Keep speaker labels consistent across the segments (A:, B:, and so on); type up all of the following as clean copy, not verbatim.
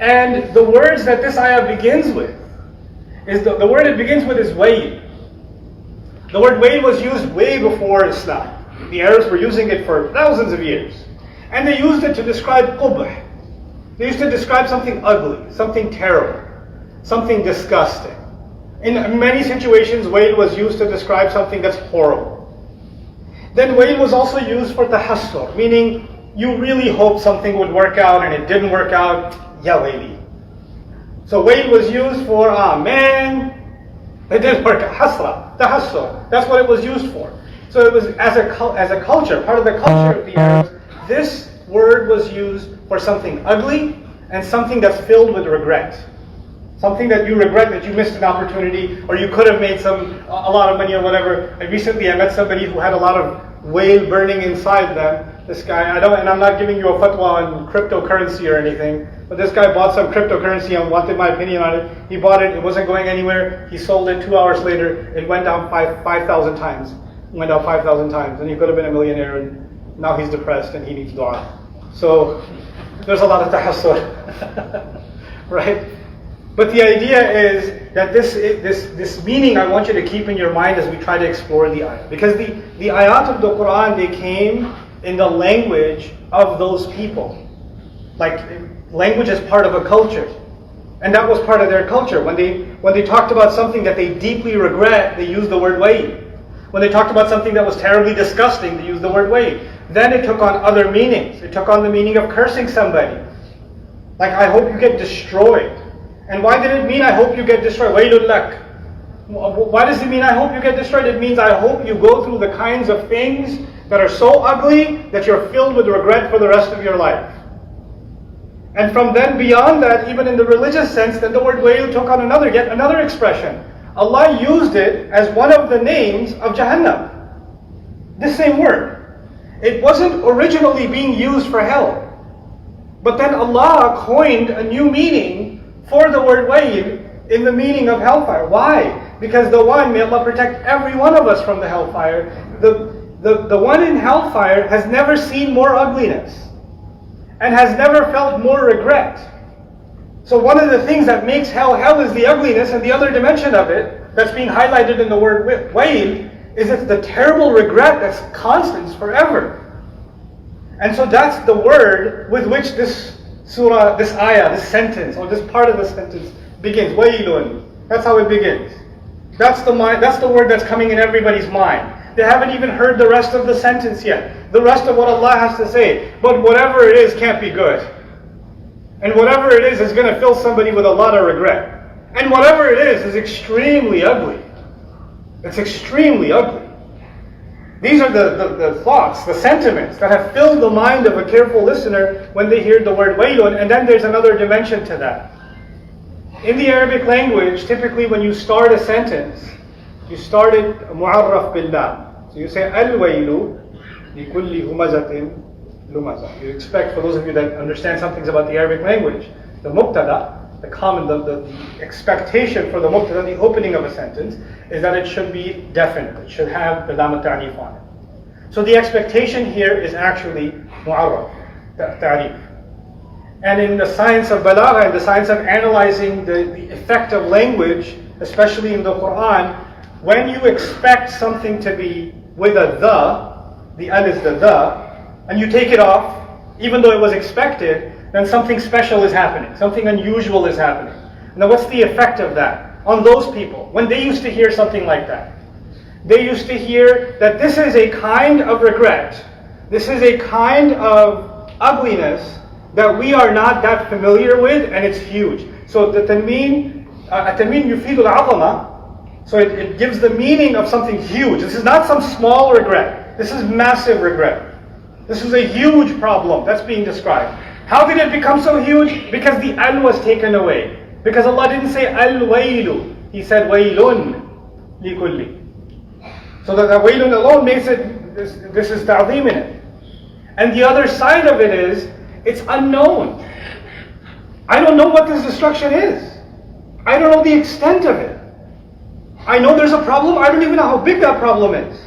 A: And the words that this ayah begins with, the word it begins with is wayl. The word wayl was used way before Islam. The Arabs were using it for thousands of years. And they used it to describe qubh. They used to describe something ugly, something terrible, something disgusting. In many situations, wayl was used to describe something that's horrible. Then wayl was also used for tahassur, meaning you really hoped something would work out and it didn't work out, ya wayli. So wayl was used for, man, it didn't work out, hasra, tahassur. That's what it was used for. So it was as a culture, part of the culture of the Arabs, this word was used for something ugly and something that's filled with regret. Something that you regret that you missed an opportunity, or you could have made a lot of money or whatever. And recently I met somebody who had a lot of whale burning inside them. This guy, and I'm not giving you a fatwa on cryptocurrency or anything, but this guy bought some cryptocurrency and wanted my opinion on it. He bought it, it wasn't going anywhere. He sold it 2 hours later, it went down 5,000 times. It went down 5,000 times, and he could have been a millionaire, and now he's depressed and he needs dua. So there's a lot of tahassur, right? But the idea is that this meaning I want you to keep in your mind as we try to explore the ayah. Because the ayat of the Quran, they came in the language of those people. Like, language is part of a culture. And that was part of their culture. When they talked about something that they deeply regret, they used the word wayl. When they talked about something that was terribly disgusting, they used the word wayl. Then it took on other meanings. It took on the meaning of cursing somebody. Like, I hope you get destroyed. And why did it mean I hope you get destroyed? Waylul lak. Why does it mean I hope you get destroyed? It means I hope you go through the kinds of things that are so ugly that you're filled with regret for the rest of your life. And from then beyond that, even in the religious sense, then the word wayl took on yet another expression. Allah used it as one of the names of Jahannam. This same word. It wasn't originally being used for hell. But then Allah coined a new meaning for the word wayl in the meaning of hellfire. Why? Because the one, may Allah protect every one of us from the hellfire, the one in hellfire has never seen more ugliness and has never felt more regret. So one of the things that makes hell is the ugliness, and the other dimension of it that's being highlighted in the word wayl is it's the terrible regret that's constant forever. And so that's the word with which this surah, this ayah, this sentence, or this part of the sentence begins. Waylun. That's how it begins. That's the word that's coming in everybody's mind. They haven't even heard the rest of the sentence yet. The rest of what Allah has to say. But whatever it is can't be good. And whatever it is going to fill somebody with a lot of regret. And whatever it is extremely ugly. It's extremely ugly. These are the thoughts, the sentiments that have filled the mind of a careful listener when they hear the word waylun. And then there's another dimension to that. In the Arabic language, typically when you start a sentence, you start it mu'arraf billah. So you say al-waylu li kulli humazatin lumazah. You expect, for those of you that understand some things about the Arabic language, the mubtada, the expectation for the mubtada, the opening of a sentence, is that it should be definite. It should have the lam al-ta'rif on it. So the expectation here is actually mu'arraf, ta'rif. And in the science of balagha, in the science of analyzing the effect of language, especially in the Quran, when you expect something to be with a the al is the, and you take it off, even though it was expected, then something special is happening, something unusual is happening. Now what's the effect of that on those people? When they used to hear something like that, they used to hear that this is a kind of regret, this is a kind of ugliness that we are not that familiar with, and it's huge. So the tanween yufidu al-'azama, so it gives the meaning of something huge. This is not some small regret. This is massive regret. This is a huge problem that's being described. How did it become so huge? Because the al was taken away. Because Allah didn't say al-waylu. He said waylun li kulli. So that waylun alone makes it, this is ta'zim in it. And the other side of it is, it's unknown. I don't know what this destruction is. I don't know the extent of it. I know there's a problem, I don't even know how big that problem is.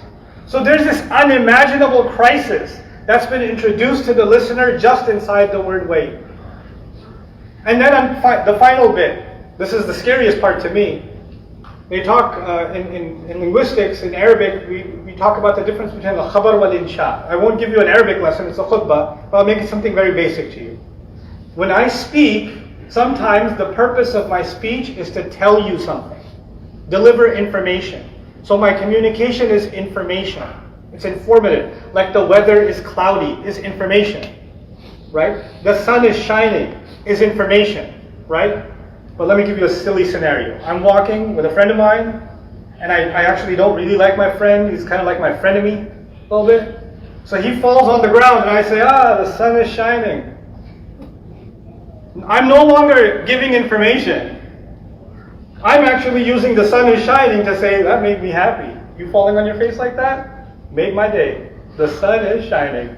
A: So there's this unimaginable crisis that's been introduced to the listener just inside the word wayl. And then the final bit, this is the scariest part to me. We talk in linguistics, in Arabic, we talk about the difference between al-khabar wal-insha. I won't give you an Arabic lesson, it's a khutbah, but I'll make it something very basic to you. When I speak, sometimes the purpose of my speech is to tell you something, deliver information. So my communication is information. It's informative. Like the weather is cloudy is information, right? The sun is shining is information, right? But let me give you a silly scenario. I'm walking with a friend of mine, and I actually don't really like my friend. He's kind of like my frenemy a little bit. So he falls on the ground, and I say, the sun is shining. I'm no longer giving information. I'm actually using the sun is shining to say, that made me happy. You falling on your face like that? Made my day. The sun is shining.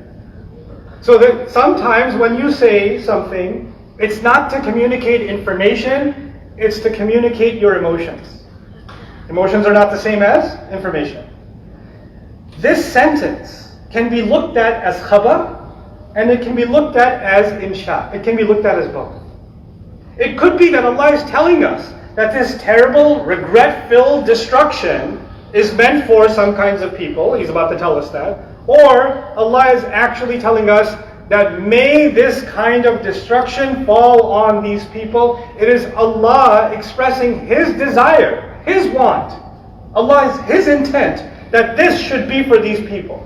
A: So that sometimes when you say something, it's not to communicate information, it's to communicate your emotions. Emotions are not the same as information. This sentence can be looked at as khabar, and it can be looked at as insha. It can be looked at as both. It could be that Allah is telling us that this terrible, regret-filled destruction is meant for some kinds of people. He's about to tell us that. Or Allah is actually telling us that may this kind of destruction fall on these people. It is Allah expressing His desire, His want. Allah is His intent that this should be for these people.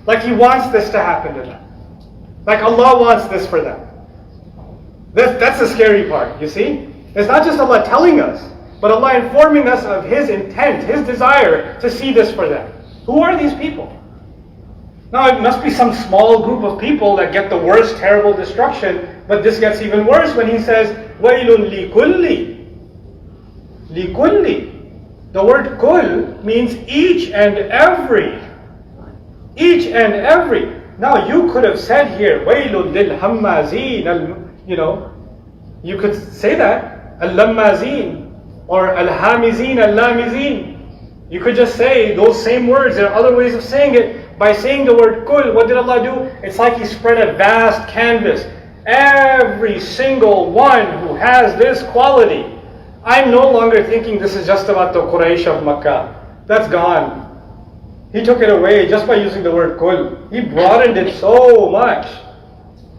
A: Like He wants this to happen to them. Like Allah wants this for them. That's the scary part, you see? It's not just Allah telling us, but Allah informing us of His intent, His desire to see this for them. Who are these people? Now, it must be some small group of people that get the worst, terrible destruction, but this gets even worse when He says, وَيْلٌ لِكُلِّ. لِكُلِّ. The word kul means each and every. Each and every. Now, you could have said here, وَيْلٌ لِلْهَمَّازِينَ, you could say that, al-lammazin, or al-hamizin, al-lamizin. You could just say those same words. There are other ways of saying it. By saying the word kul, what did Allah do? It's like He spread a vast canvas. Every single one who has this quality. I'm no longer thinking this is just about the Quraysh of Makkah. That's gone. He took it away just by using the word kul. He broadened it so much.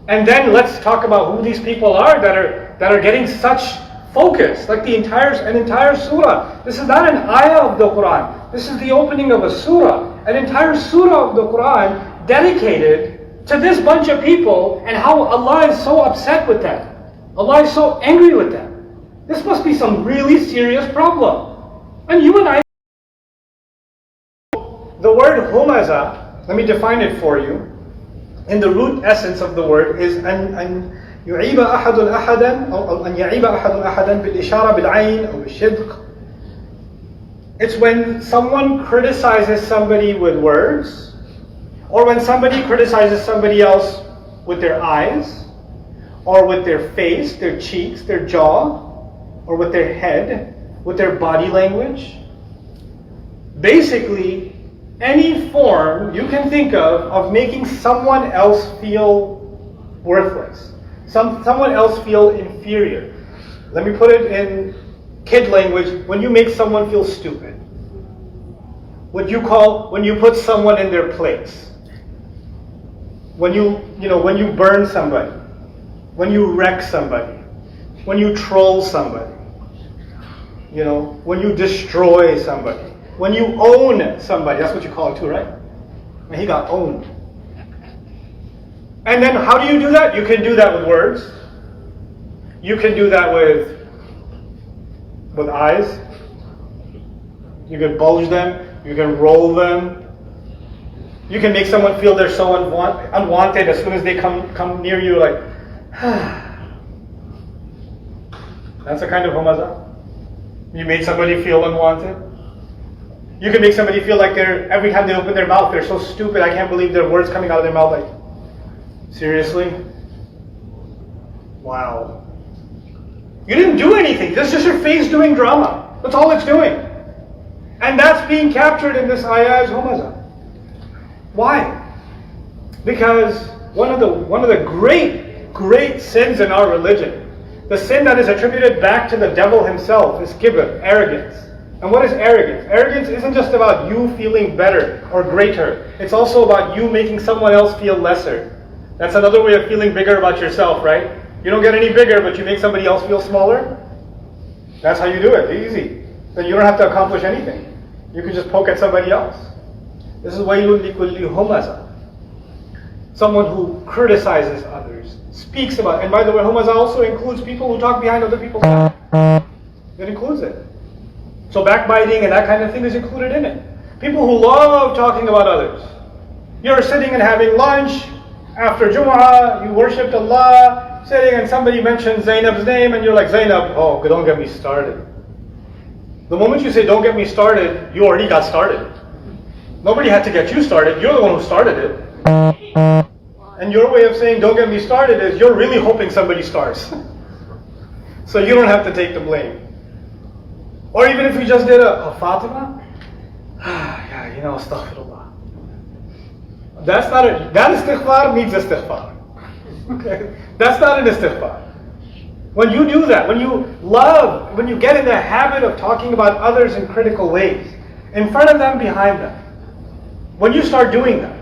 A: And then let's talk about who these people are that are getting such focus, like an entire surah. This is not an ayah of the Quran. This is the opening of a surah. An entire surah of the Quran dedicated to this bunch of people and how Allah is so upset with them. Allah is so angry with them. This must be some really serious problem. And you and I... The word Humazah, let me define it for you. And the root essence of the word is أن يعيب أحد أحدا أو أن يعيب أحد أحدا بالإشارة بالعين أو بالشدق. It's when someone criticizes somebody with words, or when somebody criticizes somebody else with their eyes, or with their face, their cheeks, their jaw, or with their head, with their body language. Basically, any form you can think of making someone else feel worthless, someone else feel inferior. Let me put it in kid language. When you make someone feel stupid, when you put someone in their place, when you burn somebody, when you wreck somebody, when you troll somebody, when you destroy somebody. When you own somebody, that's what you call it too, right? And he got owned. And then how do you do that? You can do that with words. You can do that with eyes. You can bulge them. You can roll them. You can make someone feel they're so unwanted as soon as they come near you, like, That's a kind of Humazah. You made somebody feel unwanted. You can make somebody feel like every time they open their mouth, they're so stupid, I can't believe their words coming out of their mouth, like, seriously? Wow. You didn't do anything. That's just your face doing drama. That's all it's doing. And that's being captured in this ayah as Humazah. Why? Because one of the great sins in our religion, The sin that is attributed back to the devil himself is kibr, arrogance. And what is arrogance? Arrogance isn't just about you feeling better or greater. It's also about you making someone else feel lesser. That's another way of feeling bigger about yourself, right? You don't get any bigger, but you make somebody else feel smaller. That's how you do it. Easy. Then you don't have to accomplish anything. You can just poke at somebody else. This is waylun likulli humazah. Someone who criticizes others, speaks about. And by the way, humazah also includes people who talk behind other people's back. It includes it. So backbiting and that kind of thing is included in it. People who love talking about others. You're sitting and having lunch after Jumu'ah, you worshipped Allah, sitting and somebody mentions Zainab's name and you're like, Zainab, oh, don't get me started. The moment you say, don't get me started, you already got started. Nobody had to get you started, you're the one who started it. And your way of saying, don't get me started is, you're really hoping somebody starts. So you don't have to take the blame. Or even if you just did a Fatima, yeah, you know, astaghfirullah. That istighfar needs istighfar. Okay? That's not an istighfar. When you do that, when you get in the habit of talking about others in critical ways, in front of them, behind them, when you start doing that,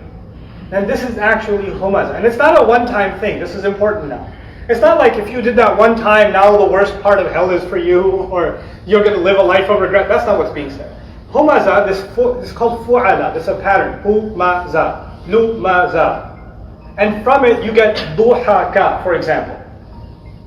A: then this is actually humazah. And it's not a one-time thing. This is important now. It's not like if you did that one time, now the worst part of hell is for you, or you're going to live a life of regret. That's not what's being said. Humazah, this is called fu'ala. This is a pattern. Humazah. Lumazah. And from it you get duhaka, for example.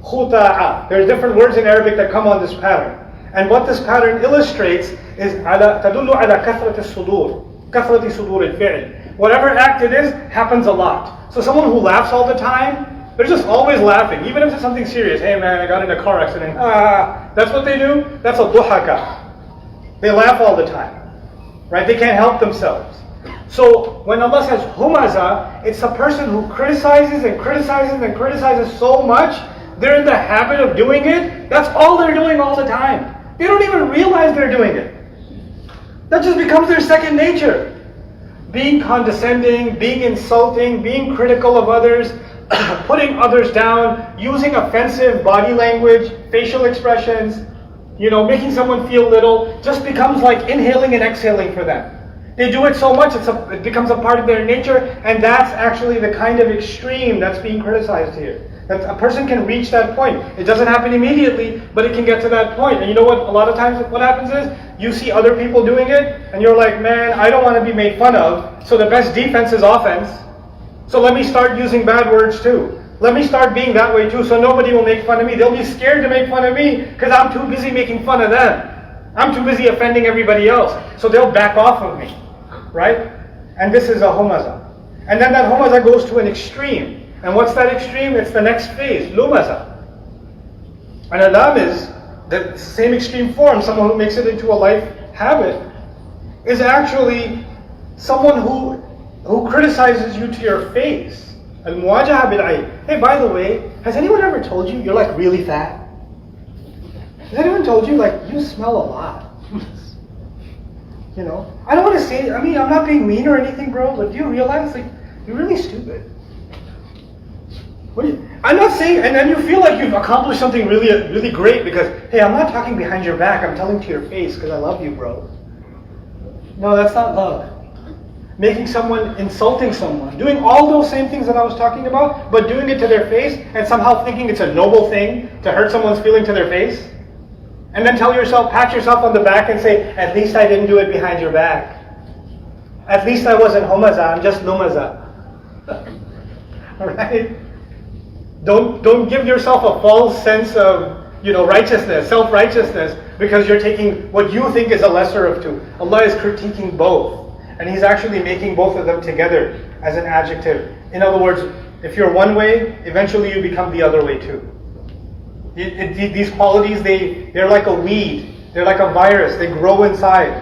A: Khuta'a. There are different words in Arabic that come on this pattern. And what this pattern illustrates is تدل على كثرة الصدور. كثرة صدور الفعل. Whatever act it is, happens a lot. So someone who laughs all the time, they're just always laughing, even if it's something serious. Hey man, I got in a car accident. That's what they do? That's a duhaka. They laugh all the time. Right? They can't help themselves. So when Allah says humazah, it's a person who criticizes and criticizes and criticizes so much, they're in the habit of doing it. That's all they're doing all the time. They don't even realize they're doing it. That just becomes their second nature. Being condescending, being insulting, being critical of others, putting others down, using offensive body language, facial expressions, making someone feel little, just becomes like inhaling and exhaling for them. They do it so much, it becomes a part of their nature, and that's actually the kind of extreme that's being criticized here. That a person can reach that point. It doesn't happen immediately, but it can get to that point. And you know what? A lot of times what happens is, you see other people doing it, and you're like, man, I don't want to be made fun of, so the best defense is offense. So let me start using bad words too. Let me start being that way too, so nobody will make fun of me. They'll be scared to make fun of me, because I'm too busy making fun of them. I'm too busy offending everybody else. So they'll back off of me. Right? And this is a humazah. And then that humazah goes to an extreme. And what's that extreme? It's the next phase, lumazah. And a lam is the same extreme form, someone who makes it into a life habit, is actually someone who criticizes you to your face. Al-muwajaha bil-ayn. Hey, by the way, has anyone ever told you you're like really fat? Has anyone told you like you smell a lot? I don't want to say, I'm not being mean or anything, bro, but do you realize, you're really stupid? I'm not saying, and then you feel like you've accomplished something really, really great because, hey, I'm not talking behind your back, I'm telling to your face because I love you, bro. No, that's not love. Making someone, insulting someone, doing all those same things that I was talking about, but doing it to their face and somehow thinking it's a noble thing to hurt someone's feeling to their face. And then pat yourself on the back and say, at least I didn't do it behind your back. At least I wasn't humazah, I'm just lumazah. Alright? Don't give yourself a false sense of, righteousness, self-righteousness, because you're taking what you think is a lesser of two. Allah is critiquing both. And He's actually making both of them together as an adjective. In other words, if you're one way, eventually you become the other way too. These qualities, they're like a weed. They're like a virus. They grow inside.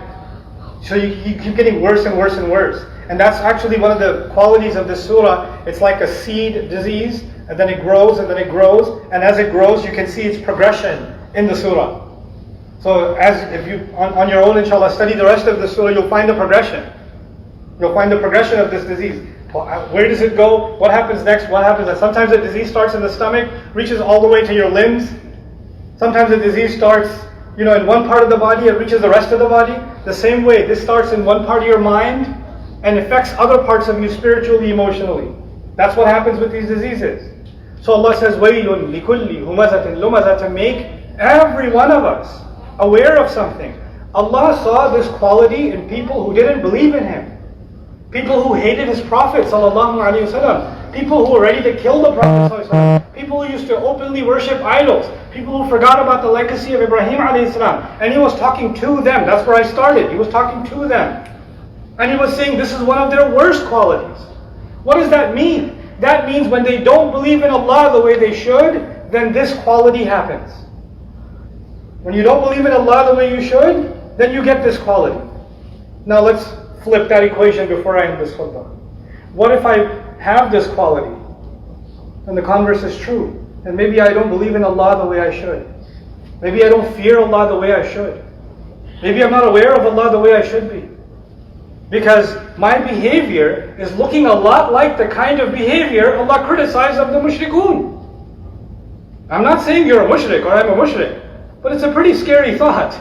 A: So you keep getting worse and worse and worse. And that's actually one of the qualities of this surah. It's like a seed disease, and then it grows, and then it grows. And as it grows, you can see its progression in the surah. So if you, on your own, inshallah, study the rest of the surah, you'll find the progression. You'll find the progression of this disease. Where does it go? What happens next? What happens? And sometimes the disease starts in the stomach, reaches all the way to your limbs, Sometimes a disease starts, in one part of the body, it reaches the rest of the body. The same way, this starts in one part of your mind and affects other parts of you spiritually, emotionally. That's what happens with these diseases. So Allah says, وَيْلٌ لِكُلِّ هُمَزَةٍ لُمَزَةٍ, to make every one of us aware of something. Allah saw this quality in people who didn't believe in Him. People who hated His Prophet ﷺ. People who were ready to kill the Prophet ﷺ. People who used to openly worship idols. People who forgot about the legacy of Ibrahim ﷺ. And He was talking to them. That's where I started. He was talking to them. And He was saying this is one of their worst qualities. What does that mean? That means when they don't believe in Allah the way they should, then this quality happens. When you don't believe in Allah the way you should, then you get this quality. Now let's flip that equation before I end this khutbah. What if I have this quality and the converse is true, and maybe I don't believe in Allah the way I should? Maybe I don't fear Allah the way I should. Maybe I'm not aware of Allah the way I should be. Because my behavior is looking a lot like the kind of behavior Allah criticized of the mushrikun. I'm not saying you're a mushrik or I'm a mushrik, but it's a pretty scary thought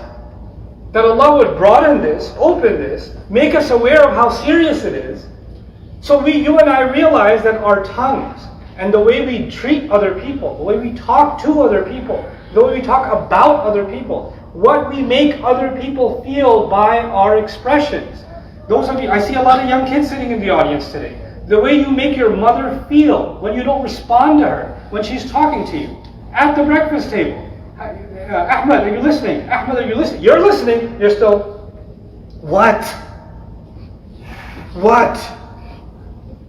A: that Allah would broaden this, open this, make us aware of how serious it is. So you and I realize that our tongues and the way we treat other people, the way we talk to other people, the way we talk about other people, what we make other people feel by our expressions. Those of you, I see a lot of young kids sitting in the audience today. The way you make your mother feel when you don't respond to her, when she's talking to you, at the breakfast table. Ahmed, are you listening? Ahmed, are you listening? You're listening. You're still, what? What?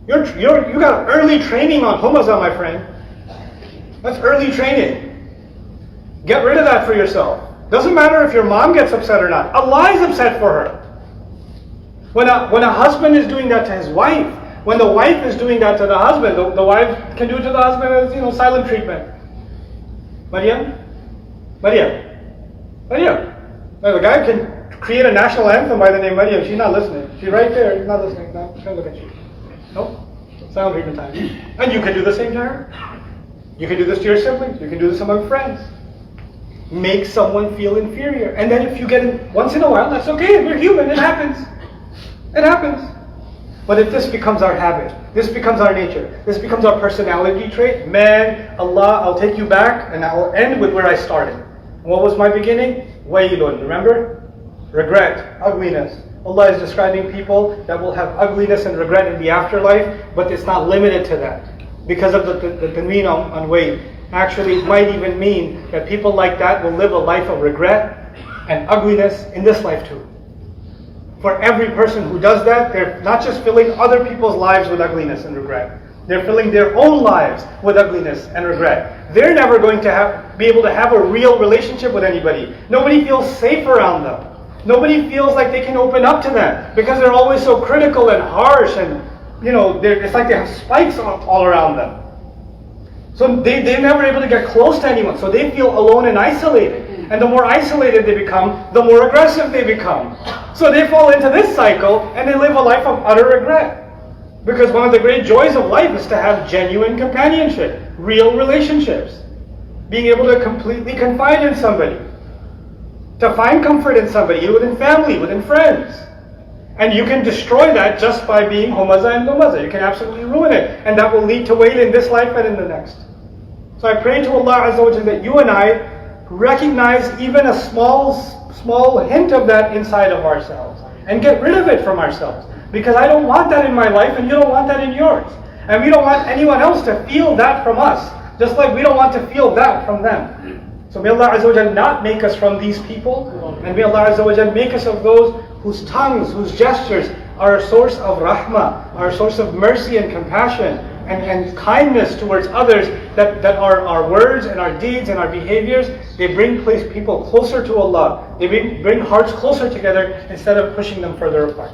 A: You got early training on Al-Humazah, my friend. That's early training. Get rid of that for yourself. Doesn't matter if your mom gets upset or not. Allah is upset for her. When a husband is doing that to his wife, when the wife is doing that to the husband, the wife can do it to the husband as silent treatment. Maryam? No, the guy can create a national anthem by the name Maryam. She's not listening. She's right there. She's not listening. No, she's going to look at you. Nope. Silent treatment time. And you can do the same to her. You can do this to your siblings. You can do this among friends. Make someone feel inferior. And then if you get it once in a while, that's okay. We're human. It happens. It happens. But if this becomes our habit, this becomes our nature, this becomes our personality trait, man, Allah, I'll take you back and I'll end with where I started. What was my beginning? Waylun, remember? Regret, ugliness. Allah is describing people that will have ugliness and regret in the afterlife, but it's not limited to that. Because of the tanween on wayl. Actually, it might even mean that people like that will live a life of regret and ugliness in this life too. For every person who does that, they're not just filling other people's lives with ugliness and regret. They're filling their own lives with ugliness and regret. They're never going to be able to have a real relationship with anybody. Nobody feels safe around them. Nobody feels like they can open up to them because they're always so critical and harsh, and it's like they have spikes all around them. So they're never able to get close to anyone. So they feel alone and isolated. And the more isolated they become, the more aggressive they become. So they fall into this cycle and they live a life of utter regret. Because one of the great joys of life is to have genuine companionship, real relationships. Being able to completely confide in somebody. To find comfort in somebody, within family, within friends. And you can destroy that just by being Humazah and Lumazah. You can absolutely ruin it. And that will lead to wail in this life and in the next. So I pray to Allah Azza wa Jalla that you and I recognize even a small hint of that inside of ourselves. And get rid of it from ourselves. Because I don't want that in my life and you don't want that in yours. And we don't want anyone else to feel that from us. Just like we don't want to feel that from them. So may Allah Azza wa Jalla not make us from these people. And may Allah Azza wa Jalla make us of those whose tongues, whose gestures are a source of rahmah, are a source of mercy and compassion and kindness towards others, that our words and our deeds and our behaviors, they bring people closer to Allah. They bring hearts closer together instead of pushing them further apart.